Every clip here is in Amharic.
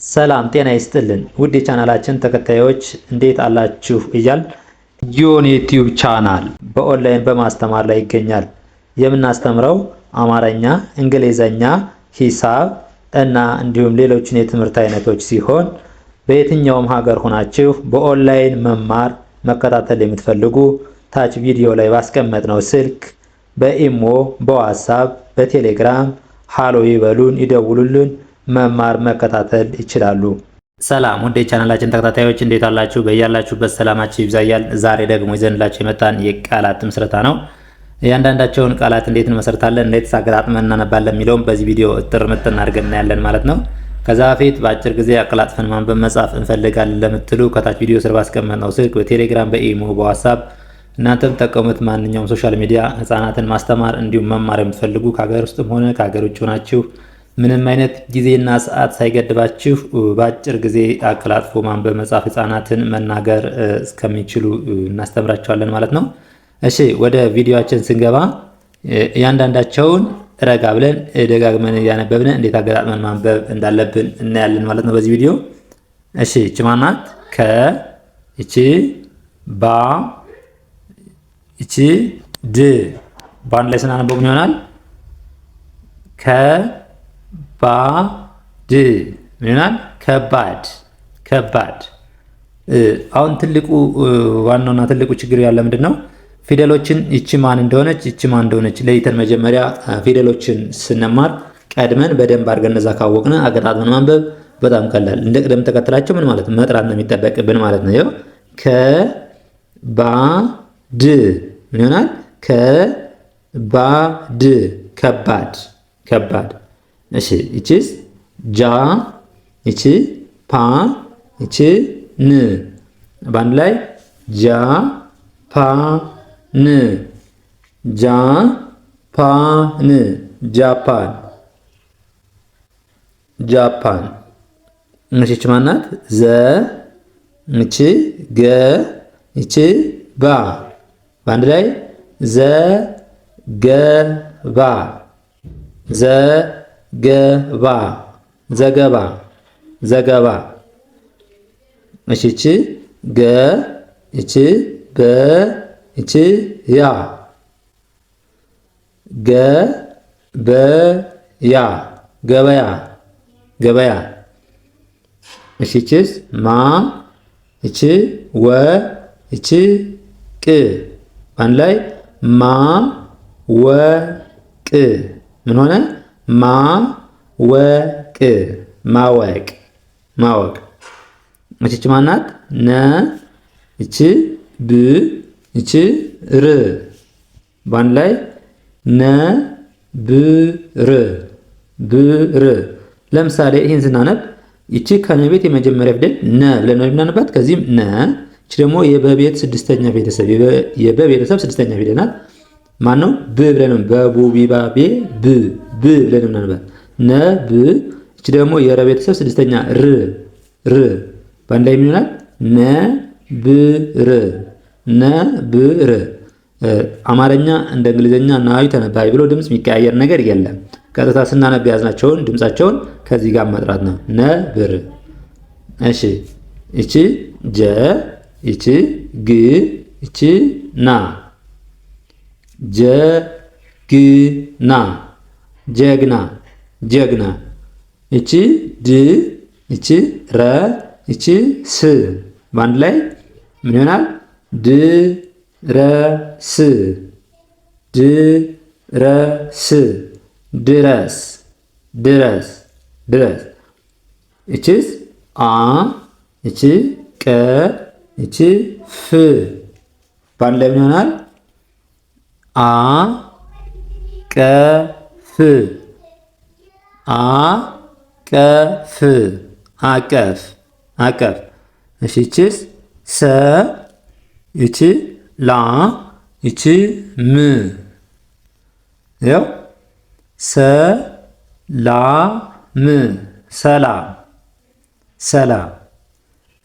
ሰላም ጤና ይስጥልን ውድ የቻናላችን ተከታዮች እንዴት አላችሁ እያል ጊዮን ዩቲዩብ ቻናል በኦንላይን በማስተማር ላይ ይገኛል። የምናስተምረው አማርኛ፣ እንግሊዘኛ፣ ሂሳብ እና እንዲሁም ሌሎችን የትምህርት አይነቶች ሲሆን በየትኛውም ሀገር ሆናችሁ በኦንላይን መማር መከታተል የምትፈልጉ ታች ቪዲዮ ላይ ባስቀመጥነው ስልክ በኢሞ፣ በዋትስአፕ፣ በቴሌግራም ሃሎ ይበሉን፣ ይደውሉልን፣ መማር መከታተል ይችላሉ። ሰላም ውድ የቻናላችን ተከታታዮች እንዴት አላችሁ? በያላችሁበት ሰላማችሁ ይብዛያል። ዛሬ ደግሞ ይዘንላችሁ የመጣን የቃላት ምስረታ ነው። እያንዳንዳቸውን ቃላት እንዴት እንመሰርታለን፣ እንዴት አገጣጥመን እናነባለን የሚለውን በዚህ ቪዲዮ እጥር ምጥን አድርገን እናያለን ማለት ነው። ከዛ በፊት በአጭር ጊዜ አቀላጥፈን ማንበብ መጻፍ እንፈልጋለን ለምትሉ ከታች ቪዲዮ ስር ባስቀመጥነው ስልክ በቴሌግራም፣ በኢሞ፣ በዋትስአፕ እናንተም ተጠቀሙት። ማንኛውም ሶሻል ሚዲያ ህፃናትን ማስተማር እንዲሁም መማር የምትፈልጉ ከሀገር ውስጥም ሆነ ከሀገር ውጭ ሆናችሁ ምንም አይነት ጊዜና ሰዓት ሳይገድባችሁ በአጭር ጊዜ አቀላጥፎ ማንበብ መጻፍ ህፃናትን መናገር እስከሚችሉ እናስተምራቸዋለን ማለት ነው። እሺ ወደ ቪዲዮአችን ስንገባ እያንዳንዳቸውን ረጋ ብለን ደጋግመን እያነበብን እንዴት አገጣጥመን ማንበብ እንዳለብን እናያለን ማለት ነው በዚህ ቪዲዮ። እሺ እቺ ማናት? ከ፣ እቺ ባ፣ እቺ ድ በአንድ ላይ ስናነበው ምን ይሆናል? ከባድ ምን ይሆናል? ከባድ ከባድ። አሁን ትልቁ ዋናውና ትልቁ ችግር ያለ ምንድን ነው? ፊደሎችን ይቺ ማን እንደሆነች ይቺ ማን እንደሆነች ለይተን መጀመሪያ ፊደሎችን ስንማር ቀድመን በደንብ አድርገን እነዛ ካወቅን አገጣጥመን ማንበብ በጣም ቀላል። እንደ ቅደም ተከተላቸው ምን ማለት መጥራት ነው የሚጠበቅብን ማለት ነው። ይኸው ከባድ ምን ይሆናል? ከባድ ከባድ ከባድ። እሺ ይቺስ ጃ፣ ይቺ ፓ፣ ይቺ ን በአንድ ላይ ጃ ፓ ን ጃ ፓ ን ጃፓን ጃፓን። እሺ ይቺ ማናት? ዘ፣ ይቺ ገ፣ ይቺ ባ በአንድ ላይ ዘ ገ ባ ዘገባ ዘገባ ዘገባ። እሺ እቺ ገ፣ እቺ በ፣ እቺ ያ ገ በ ያ ገበያ ገበያ። እሺ እቺስ ማ፣ እቺ ወ፣ እቺ ቅ በአንድ ላይ ማ ወ ቅ ምን ሆነ? ማወቅ ማወቅ ማወቅ። እቺ ማናት? ነ፣ እቺ ብ፣ እቺ ር በአንድ ላይ ነ ብር ብር። ለምሳሌ ይህን ስናነብ እቺ ከነቤት የመጀመሪያ ፊደል ነ ብለን ነው የምናነባት። ከዚህም ነ፣ እቺ ደግሞ የበቤት ስድስተኛ ቤተሰብ የበቤተሰብ ስድስተኛ ፊደል ናት። ማን ነው? ብ ብለን ነው በቡ ቢባቤ ብ ብ ብለን ነው እናነባት። ነ ብ። እቺ ደግሞ የረ ቤተሰብ ስድስተኛ ር ር በአንድ ላይ ምን ይሆናል? ነ ብር ነ ብር። አማርኛ እንደ እንግሊዘኛ ናዊ ተነባቢ ብሎ ድምጽ የሚቀያየር ነገር የለም። ቀጥታ ስናነብ ያዝናቸውን ድምጻቸውን ከዚህ ጋር መጥራት ነው። ነ ብር። እሺ እቺ ጀ፣ እቺ ግ፣ እቺ ና ጀግና ጀግና ጀግና። እቺ ድ፣ እቺ ረ፣ እቺ ስ በአንድ ላይ ምን ይሆናል? ድረስ ድረስ ድረስ ድረስ ድረስ። እቺስ አ፣ እቺ ቀ፣ እቺ ፍ በአንድ ላይ ምን ይሆናል? አ ቀ ፍ አ ቀ ፍ አቀፍ አቀፍ። እሺ ይቺስ ሰ፣ ይቺ ላ፣ ይቺ ም ያው ሰ ላ ም ሰላም ሰላም።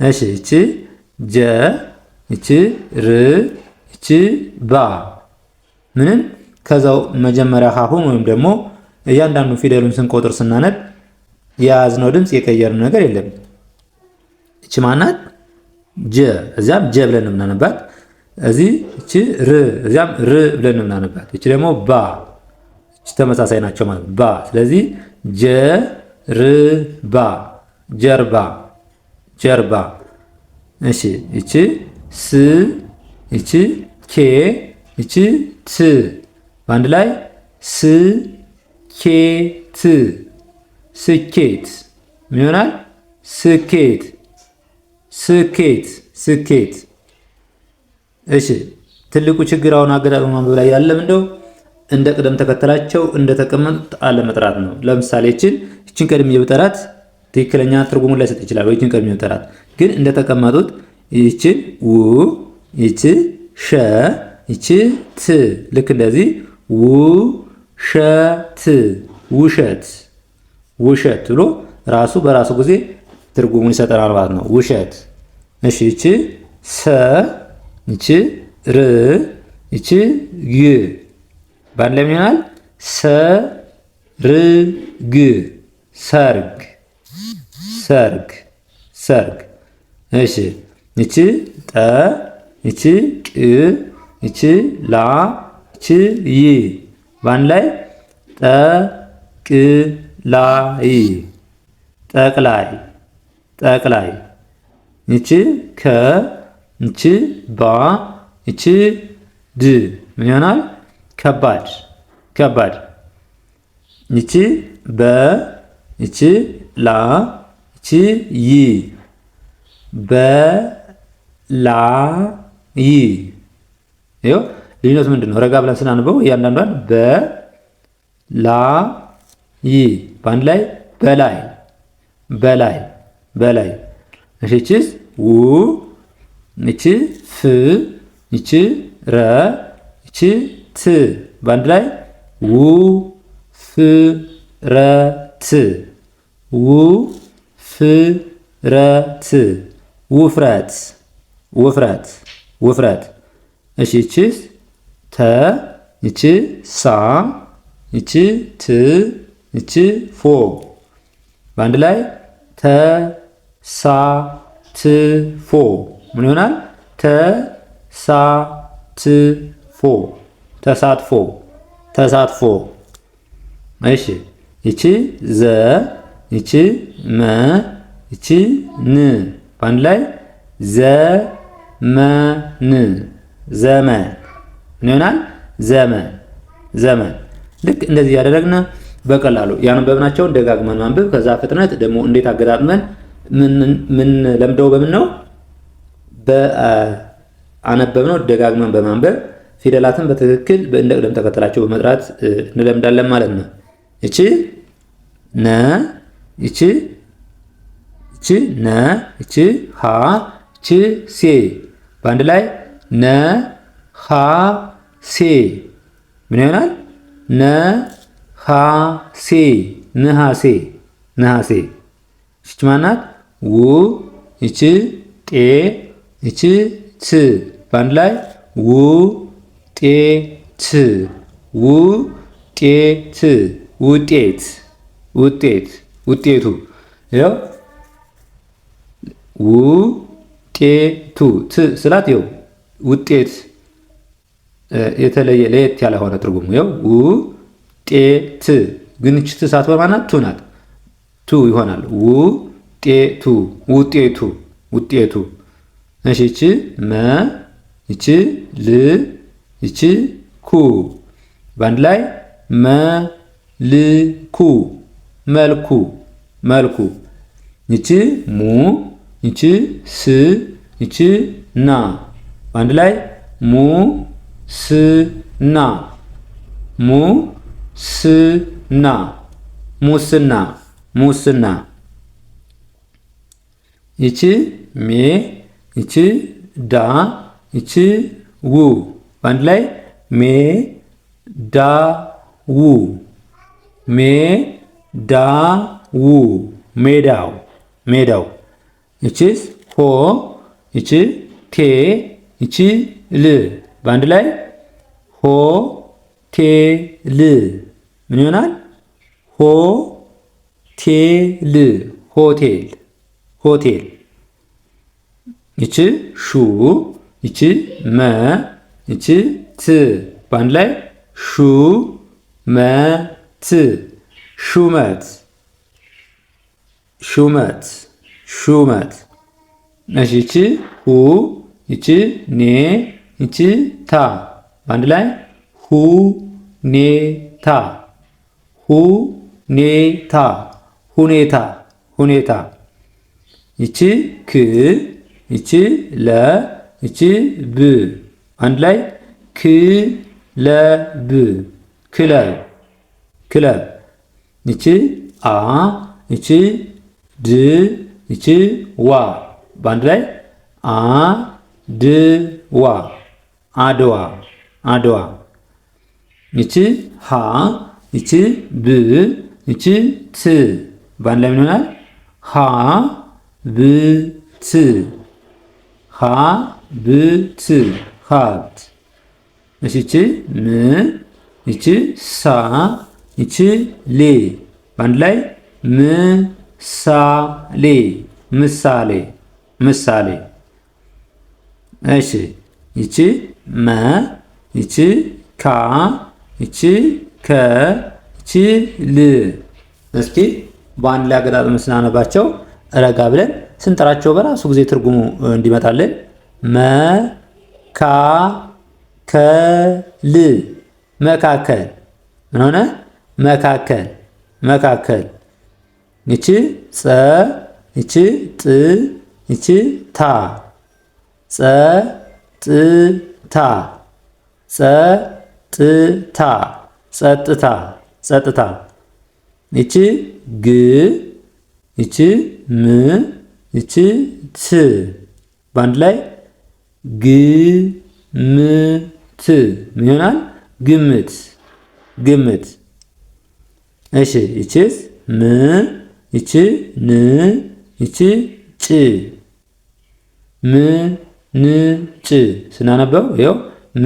እሺ ይቺ ጀ፣ ይቺ ር፣ ይቺ ባ ምንም ከዛው መጀመሪያ ሀሁን ወይም ደግሞ እያንዳንዱ ፊደሉን ስንቆጥር ስናነብ የያዝነው ድምፅ የቀየርነው ነገር የለም። እቺ ማናት? ጀ። እዚያም ጀ ብለን ነው የምናነባት። እዚህ እቺ ር፣ እዚያም ር ብለን ነው የምናነባት። እቺ ደግሞ ባ። እቺ ተመሳሳይ ናቸው ማለት ባ። ስለዚህ ጀ ር ባ፣ ጀርባ፣ ጀርባ። እሺ እቺ ስ፣ እቺ ኬ፣ እቺ ት በአንድ ላይ ስ ኬ ት፣ ስኬት። ምን ይሆናል? ስኬት፣ ስኬት፣ ስኬት። እሺ ትልቁ ችግር አሁን አገጣጥሞ ማንበብ ላይ ያለ ምንድነው? እንደ ቅደም ተከተላቸው እንደተቀመጡት አለመጥራት ነው። ለምሳሌ እቺን ቀድሜ ብጠራት ትክክለኛ ትርጉሙን ላይ ሰጥ ይችላል ወይ? እቺን ቀድሜ ብጠራት ግን እንደተቀመጡት ይቺን ው፣ ይቺ ሸ፣ ይቺ ት፣ ልክ እንደዚህ ው ሸ ት፣ ውሸት፣ ውሸት ብሎ ራሱ በራሱ ጊዜ ትርጉሙን ይሰጠናል ማለት ነው። ውሸት። እሺ ይቺ ሰ፣ ይቺ ር፣ ይቺ ግ በአንድ ላይ ምን ይሆናል? ሰርግ፣ ሰርግ፣ ሰርግ፣ ሰርግ። እሺ ይቺ ጠ፣ ይቺ ቅ፣ ይቺ ላ፣ ይቺ ይ በአንድ ላይ ጠቅላይ፣ ጠቅላይ፣ ጠቅላይ። ይቺ ከ፣ ይቺ ባ፣ ይቺ ድ ምን ይሆናል? ከባድ፣ ከባድ። ይቺ በ፣ ይቺ ላ፣ ይቺ ይ በላይ። ይኸው ልዩነቱ ምንድን ነው? ረጋ ብለን ስናንበው እያንዳንዷን በላይ በአንድ ላይ በላይ፣ በላይ፣ በላይ። እሺ ይቺስ ው፣ ይቺ ፍ፣ ይቺ ረ፣ ይቺ ት በአንድ ላይ ው ፍ ረ ት፣ ው ፍ ረ ት፣ ውፍረት፣ ውፍረት፣ ውፍረት። እሺ ይቺስ ተ፣ ይቺ ሳ፣ ይቺ ት፣ ይቺ ፎ በአንድ ላይ ተ ሳ ት ፎ ምን ይሆናል? ተ ሳ ት ፎ፣ ተሳትፎ፣ ተሳትፎ። እሺ ይቺ ዘ፣ ይቺ መ፣ ይቺ ን በአንድ ላይ ዘመን፣ ዘመን ምን ይሆናል? ዘመን፣ ዘመን። ልክ እንደዚህ ያደረግን በቀላሉ ያነበብናቸውን ደጋግመን ማንበብ። ከዛ ፍጥነት ደግሞ እንዴት አገጣጥመን ምን ለምደው በምን ነው? በአነበብነው ደጋግመን በማንበብ ፊደላትን በትክክል እንደ ቅደም ተከተላቸው በመጥራት እንለምዳለን ማለት ነው። እቺ ነ፣ እቺ ነ፣ እቺ ሀ፣ እቺ ሴ በአንድ ላይ ነ ሀ ሴ ምን ይሆናል? ነ ሀ ሴ፣ ነሐሴ፣ ነሐሴ። እቺ ማናት? ው፣ እቺ ጤ፣ እቺ ት በአንድ ላይ ው ጤ ት፣ ው ጤ ት፣ ውጤት፣ ውጤት፣ ውጤቱ። ይኸው ውጤቱ ት ስላት ይኸው ውጤት የተለየ ለየት ያለ ሆነ ትርጉሙ። ይኸው ውጤት ግን እቺ ት ሳትሆን ማናት? ቱ ናት። ቱ ይሆናል። ውጤቱ፣ ውጤቱ፣ ውጤቱ። እሺ እቺ መ፣ እቺ ል፣ እቺ ኩ በአንድ ላይ መልኩ፣ መልኩ፣ መልኩ። እቺ ሙ፣ እቺ ስ፣ እቺ ና በአንድ ላይ ሙ ስ ና፣ ሙ ስ ና፣ ሙስና፣ ሙስና። ይቺ ሜ፣ ይቺ ዳ፣ ይቺ ው በአንድ ላይ ሜ ዳ ው፣ ሜ ዳ ው፣ ሜዳው፣ ሜዳው። ይቺስ ሆ፣ ይቺ ቴ፣ ይቺ ል በአንድ ላይ ሆ ቴ ል ምን ይሆናል? ሆ ቴ ቴል ሆቴል ሆቴል። ይቺ ሹ ይቺ መ ይቺ ት በአንድ ላይ ሹ መ ት ሹመት ሹመት ሹመት። እሺ ይቺ ሁ ይቺ ኔ ይቺ ታ በአንድ ላይ ሁ ኔ ታ ሁ ኔ ታ ሁኔታ ሁኔታ። ይቺ ክ ይቺ ለ ይቺ ብ አንድ ላይ ክ ለ ብ ክለብ ክለብ። ይቺ አ ይቺ ድ ይቺ ዋ በአንድ ላይ አ ድ ዋ አድዋ አድዋ። ይቺ ሀ ይቺ ብ ይቺ ት በአንድ ላይ ምን ይሆናል? ሀ ብ ት ሀ ብ ት ሀብት። እሺ ይቺ ም ይቺ ሳ ይቺ ሌ በአንድ ላይ ምሳሌ ምሳሌ ምሳሌ። እሺ ይቺ መ ይቺ ካ ይቺ ከ ይቺ ል። እስኪ በአንድ ላይ አገጣጥመን ስናነባቸው ረጋ ብለን ስንጠራቸው በራሱ ጊዜ ትርጉሙ እንዲመጣልን መካከል መካከል ምን ሆነ? መካከል መካከል። ይቺ ጸ ይቺ ጥ ይቺ ታ ጸ ጥ ታ ጸ ጥ ታ ጸጥታ ጸጥታ። ይቺ ግ ይቺ ም ይቺ ት በአንድ ላይ ግምት ምን ይሆናል? ግምት ግምት። እሺ ይቺስ ም ይቺ ን ይቺ ጭ ም ን ጭ ስናነበው ይኸው ም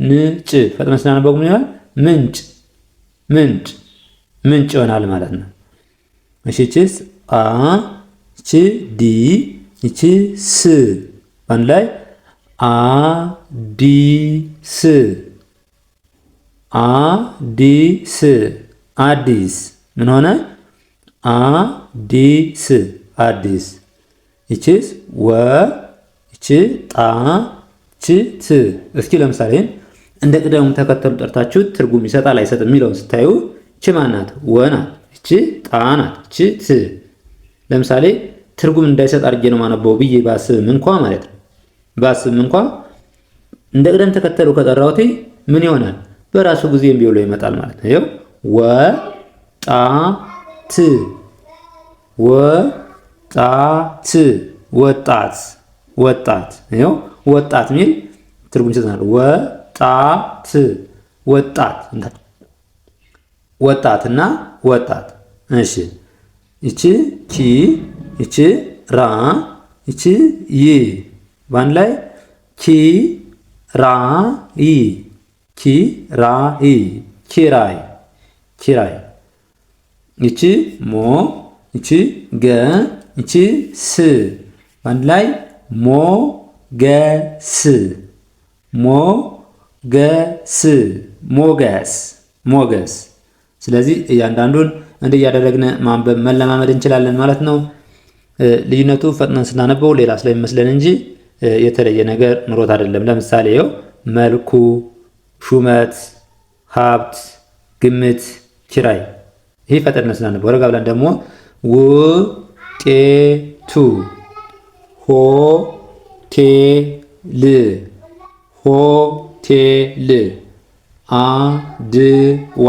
ን ጭ ፈጥነን ስናነበው ምን ይሆናል? ምንጭ ምንጭ ምንጭ ይሆናል ማለት ነው። እሺ ይቺስ አ ይቺ ዲ ይቺ ስ በአንድ ላይ አዲስ አዲስ አዲስ ምን ሆነ? አዲስ አዲስ። ይቺስ ወ ይቺ ጣ ይቺ ት። እስኪ ለምሳሌ እንደ ቅደሙ ተከተሉ ጠርታችሁ ትርጉም ይሰጣል አይሰጥም የሚለውን ስታዩ ይቺ ማናት? ወ ናት። ይቺ ጣ ናት። ይቺ ት። ለምሳሌ ትርጉም እንዳይሰጥ አድርጌ ነው ማነበው ብዬ ባስብም እንኳ ማለት ነው ባስብም እንኳ እንደ ቅደም ተከተሉ ከጠራሁት ምን ይሆናል? በራሱ ጊዜ እምቢ ብሎ ይመጣል ማለት ነው። ይኸው ወ ጣ ት ወ ጣ ት ወጣት ወጣት። ይኸው ወጣት ሚል ትርጉም ይሰጣል። ወጣት ወጣት ወጣትና ወጣት። እሺ ይቺ ኪ ይቺ ራ ይቺ ይ በአንድ ላይ ኪ ራ ይ ኪ ራ ይ ኪራይ ኪራይ። ይቺ ሞ ይቺ ገ ይቺ ስ በአንድ ላይ ሞ ገ ስ ሞ ገ ስ ሞገስ ሞገስ። ስለዚህ እያንዳንዱን እንዲህ እያደረግን ማንበብ መለማመድ እንችላለን ማለት ነው። ልዩነቱ ፈጥነን ስናነበው ሌላ ስለሚመስለን እንጂ የተለየ ነገር ኑሮት አይደለም። ለምሳሌ ይኸው መልኩ፣ ሹመት፣ ሀብት፣ ግምት፣ ኪራይ። ይህ ፈጥነን ስናነበው ረጋ ብለን ደግሞ ውጤቱ ሆቴል ሆቴል አድዋ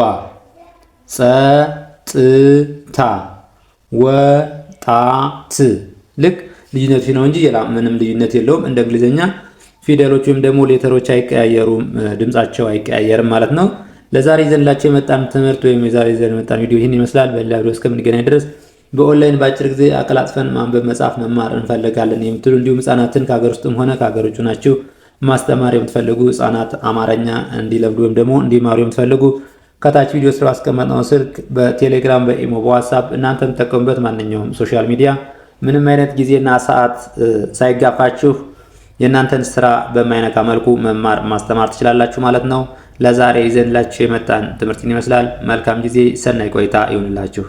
ጸጥታ ወጣት። ልክ ልዩነቱ ነው እንጂ ምንም ልዩነት የለውም። እንደ እንግሊዝኛ ፊደሎች ወይም ደግሞ ሌተሮች አይቀያየሩም፣ ድምጻቸው አይቀያየርም ማለት ነው። ለዛሬ ይዘንላችሁ የመጣን ትምህርት ወይም የዛሬ ይዘን የመጣን ቪዲዮ ይህን ይመስላል። በሌላ ቪዲዮ እስከምንገናኝ ድረስ በኦንላይን በአጭር ጊዜ አቀላጥፈን ማንበብ መጻፍ መማር እንፈልጋለን የምትሉ እንዲሁም ህጻናትን ከሀገር ውስጥም ሆነ ከሀገር ውጭ ናችሁ ማስተማር የምትፈልጉ ህጻናት አማርኛ እንዲለምዱ ወይም ደግሞ እንዲማሩ የምትፈልጉ ከታች ቪዲዮ ስር አስቀመጥነው ስልክ በቴሌግራም በኢሞ በዋትስአፕ እናንተ የምትጠቀሙበት ማንኛውም ሶሻል ሚዲያ ምንም አይነት ጊዜና ሰዓት ሳይጋፋችሁ የእናንተን ስራ በማይነካ መልኩ መማር ማስተማር ትችላላችሁ ማለት ነው። ለዛሬ ይዘንላችሁ የመጣን ትምህርትን ይመስላል። መልካም ጊዜ፣ ሰናይ ቆይታ ይሁንላችሁ።